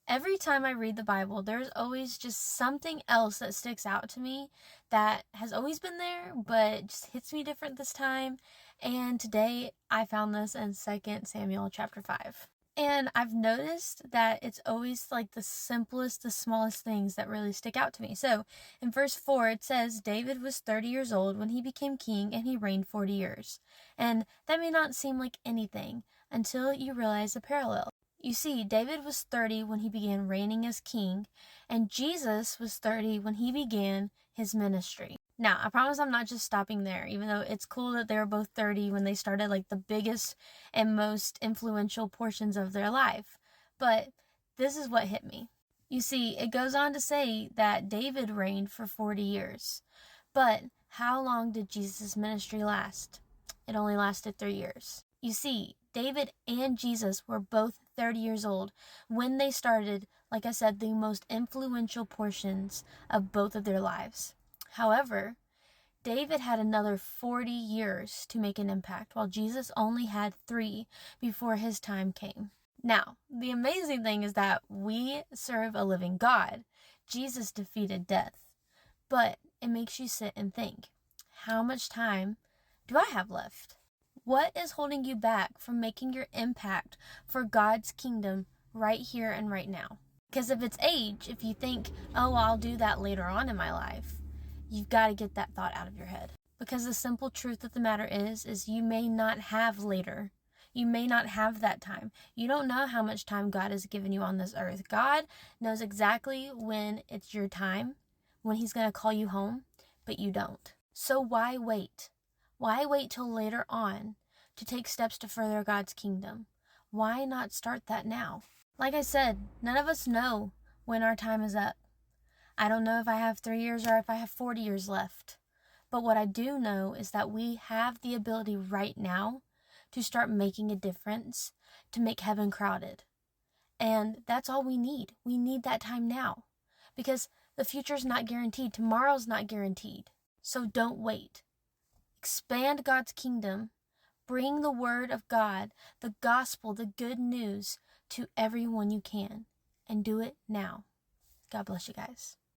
Every time I read the Bible, there's always just something else that sticks out to me that has always been there, but just hits me different this time. And today I found this in 2 Samuel chapter 5. And I've noticed that it's always like the simplest, the smallest things that really stick out to me. So in verse 4, it says, David was 30 years old when he became king and he reigned 40 years. And that may not seem like anything until you realize the parallel. You see, David was 30 when he began reigning as king, and Jesus was 30 when he began his ministry. Now, I promise I'm not just stopping there, even though it's cool that they were both 30 when they started like the biggest and most influential portions of their life. But this is what hit me. You see, it goes on to say that David reigned for 40 years. But how long did Jesus' ministry last? It only lasted 3 years. You see, David and Jesus were both 30 years old when they started, like I said, the most influential portions of both of their lives. However, David had another 40 years to make an impact, while Jesus only had 3 before his time came. Now, the amazing thing is that we serve a living God. Jesus defeated death. But it makes you sit and think, how much time do I have left? What is holding you back from making your impact for God's kingdom right here and right now? Because if it's age, if you think, oh, I'll do that later on in my life, you've got to get that thought out of your head. Because the simple truth of the matter is you may not have later. You may not have that time. You don't know how much time God has given you on this earth. God knows exactly when it's your time, when he's going to call you home, but you don't. So why wait? Why wait till later on to take steps to further God's kingdom? Why not start that now? Like I said, none of us know when our time is up. I don't know if I have 3 years or if I have 40 years left. But what I do know is that we have the ability right now to start making a difference, to make heaven crowded. And that's all we need. We need that time now. Because the future's not guaranteed. Tomorrow's not guaranteed. So don't wait. Expand God's kingdom. Bring the word of God, the gospel, the good news to everyone you can. And do it now. God bless you guys.